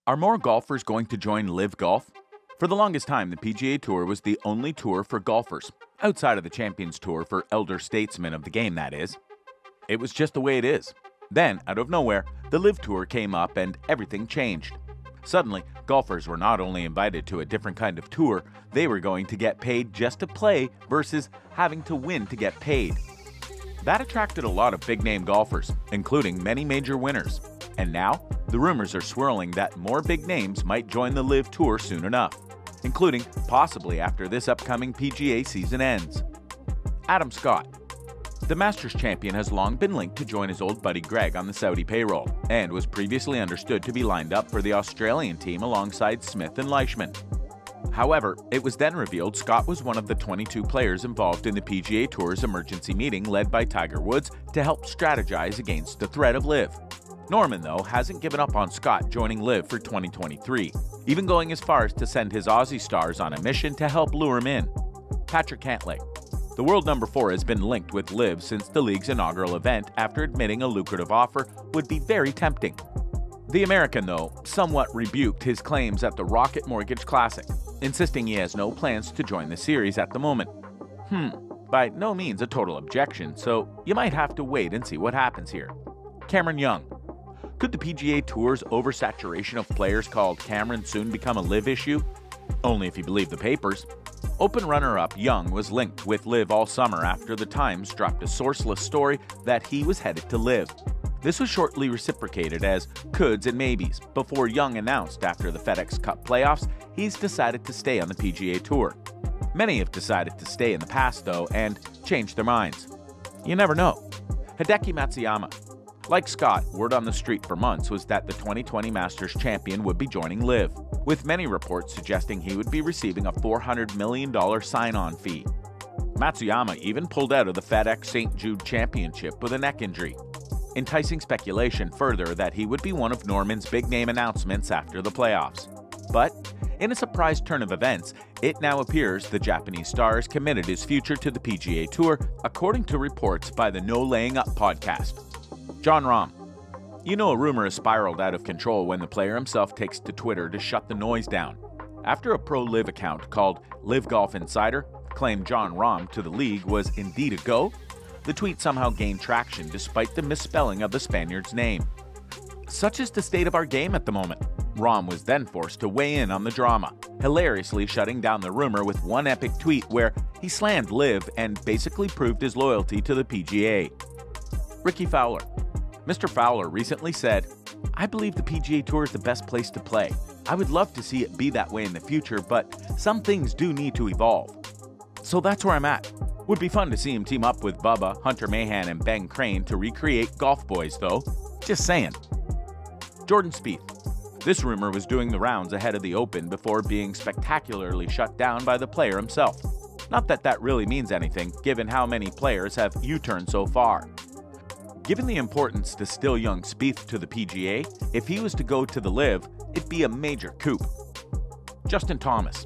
Are more golfers going to join Liv Golf? For the longest time, the PGA Tour was the only tour for golfers, outside of the Champions Tour for elder statesmen of the game, that is. It was just the way it is. Then, out of nowhere, the Liv Tour came up and everything changed. Suddenly, golfers were not only invited to a different kind of tour, they were going to get paid just to play versus having to win to get paid. That attracted a lot of big-name golfers, including many major winners. And now, the rumors are swirling that more big names might join the Liv Tour soon enough, including possibly after this upcoming PGA season ends. Adam Scott. The Masters champion has long been linked to join his old buddy Greg on the Saudi payroll, and was previously understood to be lined up for the Australian team alongside Smith and Leishman. However, it was then revealed Scott was one of the 22 players involved in the PGA Tour's emergency meeting led by Tiger Woods to help strategize against the threat of Liv. Norman, though, hasn't given up on Scott joining Liv for 2023, even going as far as to send his Aussie stars on a mission to help lure him in. Patrick Cantlay. The world number 4 has been linked with Liv since the league's inaugural event after admitting a lucrative offer would be very tempting. The American, though, somewhat rebuked his claims at the Rocket Mortgage Classic, insisting he has no plans to join the series at the moment. By no means a total objection, so you might have to wait and see what happens here. Cameron Young. Could the PGA Tour's oversaturation of players called Cameron soon become a Liv issue? Only if you believe the papers. Open runner-up Young was linked with Liv all summer after the Times dropped a sourceless story that he was headed to Liv. This was shortly reciprocated as coulds and maybes before Young announced after the FedEx Cup playoffs he's decided to stay on the PGA Tour. Many have decided to stay in the past, though, and changed their minds. You never know. Hideki Matsuyama. Like Scott, word on the street for months was that the 2020 Masters champion would be joining Liv, with many reports suggesting he would be receiving a $400 million sign-on fee. Matsuyama even pulled out of the FedEx St. Jude Championship with a neck injury, enticing speculation further that he would be one of Norman's big-name announcements after the playoffs. But, in a surprise turn of events, it now appears the Japanese star has committed his future to the PGA Tour, according to reports by the No Laying Up podcast. Jon Rahm. You know a rumor has spiraled out of control when the player himself takes to Twitter to shut the noise down. After a pro-Liv account called Liv Golf Insider claimed Jon Rahm to the league was indeed a go, the tweet somehow gained traction despite the misspelling of the Spaniard's name. Such is the state of our game at the moment. Rahm was then forced to weigh in on the drama, hilariously shutting down the rumor with one epic tweet where he slammed Liv and basically proved his loyalty to the PGA. Ricky Fowler. Mr. Fowler recently said, "I believe the PGA Tour is the best place to play. I would love to see it be that way in the future, but some things do need to evolve." So that's where I'm at. Would be fun to see him team up with Bubba, Hunter Mahan, and Ben Crane to recreate Golf Boys, though. Just saying. Jordan Spieth. This rumor was doing the rounds ahead of the Open before being spectacularly shut down by the player himself. Not that that really means anything, given how many players have U-turned so far. Given the importance to still young Spieth to the PGA, if he was to go to the Liv, it'd be a major coup. Justin Thomas.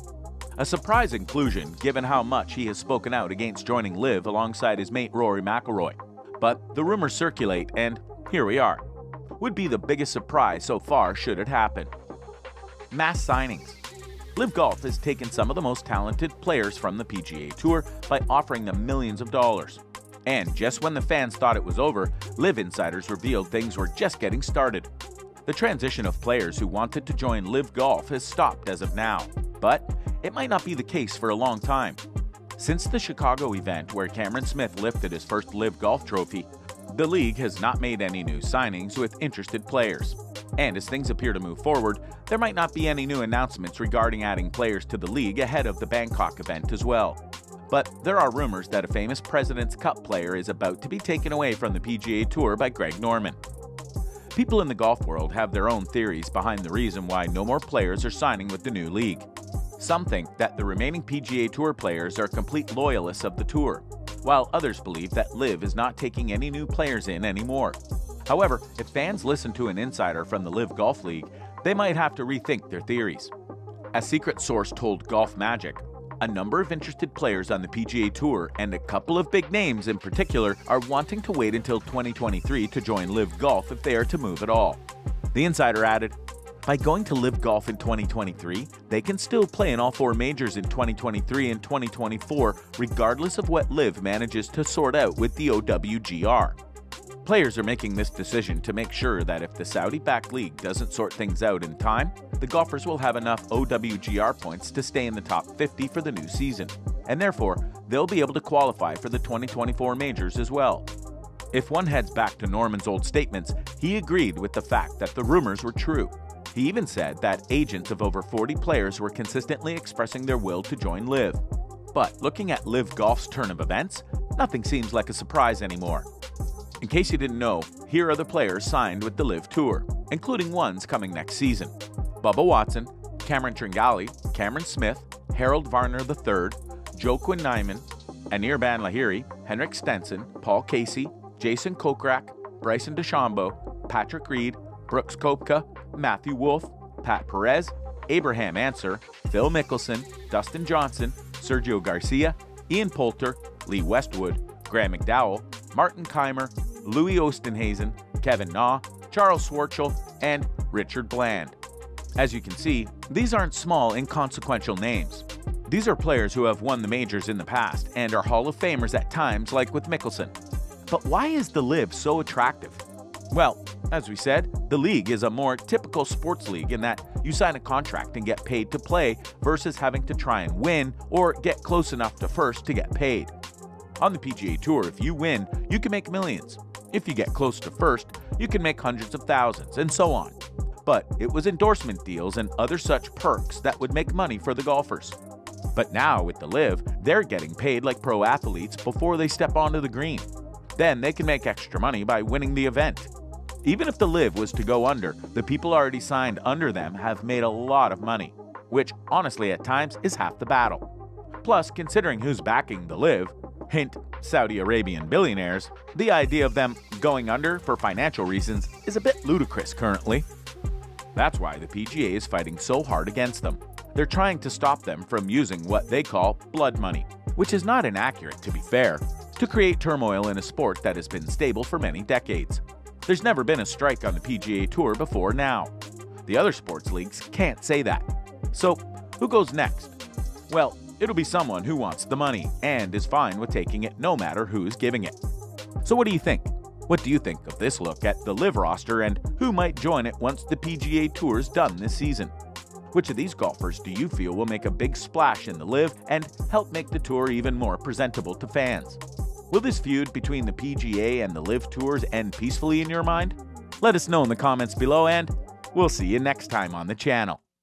A surprise inclusion given how much he has spoken out against joining Liv alongside his mate Rory McIlroy. But the rumors circulate and here we are. Would be the biggest surprise so far should it happen. Mass signings. Liv Golf has taken some of the most talented players from the PGA Tour by offering them millions of dollars. And just when the fans thought it was over, Liv insiders revealed things were just getting started. The transition of players who wanted to join Liv Golf has stopped as of now, but it might not be the case for a long time. Since the Chicago event where Cameron Smith lifted his first Liv Golf trophy, the league has not made any new signings with interested players. And as things appear to move forward, there might not be any new announcements regarding adding players to the league ahead of the Bangkok event as well. But there are rumors that a famous President's Cup player is about to be taken away from the PGA Tour by Greg Norman. People in the golf world have their own theories behind the reason why no more players are signing with the new league. Some think that the remaining PGA Tour players are complete loyalists of the tour, while others believe that Liv is not taking any new players in anymore. However, if fans listen to an insider from the Liv Golf League, they might have to rethink their theories. A secret source told Golf Magic, a number of interested players on the PGA Tour and a couple of big names in particular are wanting to wait until 2023 to join Liv Golf if they are to move at all. The insider added, By going to Liv Golf in 2023, they can still play in all 4 majors in 2023 and 2024, regardless of what Liv manages to sort out with the OWGR. Players are making this decision to make sure that if the Saudi-backed league doesn't sort things out in time, the golfers will have enough OWGR points to stay in the top 50 for the new season, and therefore, they'll be able to qualify for the 2024 majors as well. If one heads back to Norman's old statements, he agreed with the fact that the rumors were true. He even said that agents of over 40 players were consistently expressing their will to join Liv. But looking at Liv Golf's turn of events, nothing seems like a surprise anymore. In case you didn't know, here are the players signed with the Liv Tour, including ones coming next season: Bubba Watson, Cameron Tringali, Cameron Smith, Harold Varner III, Joaquin Nyman, Anirban Lahiri, Henrik Stenson, Paul Casey, Jason Kokrak, Bryson DeChambeau, Patrick Reed, Brooks Koepka, Matthew Wolff, Pat Perez, Abraham Anser, Phil Mickelson, Dustin Johnson, Sergio Garcia, Ian Poulter, Lee Westwood, Graham McDowell, Martin Keimer, Louis Oosthuizen, Kevin Na, Charles Schwartzel, and Richard Bland. As you can see, these aren't small, inconsequential names. These are players who have won the majors in the past and are Hall of Famers at times, like with Mickelson. But why is the Liv so attractive? Well, as we said, the league is a more typical sports league in that you sign a contract and get paid to play versus having to try and win or get close enough to first to get paid. On the PGA Tour, if you win, you can make millions. If you get close to first, you can make hundreds of thousands, and so on. But it was endorsement deals and other such perks that would make money for the golfers. But now with the Liv, they're getting paid like pro athletes before they step onto the green. Then they can make extra money by winning the event. Even if the Liv was to go under, the people already signed under them have made a lot of money, which honestly at times is half the battle. Plus, considering who's backing the Liv, hint, Saudi Arabian billionaires, the idea of them going under for financial reasons is a bit ludicrous currently. That's why the PGA is fighting so hard against them. They're trying to stop them from using what they call blood money, which is not inaccurate to be fair, to create turmoil in a sport that has been stable for many decades. There's never been a strike on the PGA Tour before now. The other sports leagues can't say that. So, who goes next? Well, it'll be someone who wants the money and is fine with taking it no matter who's giving it. So what do you think? What do you think of this look at the Liv roster and who might join it once the PGA Tour's done this season? Which of these golfers do you feel will make a big splash in the Liv and help make the tour even more presentable to fans? Will this feud between the PGA and the Liv Tours end peacefully in your mind? Let us know in the comments below, and we'll see you next time on the channel.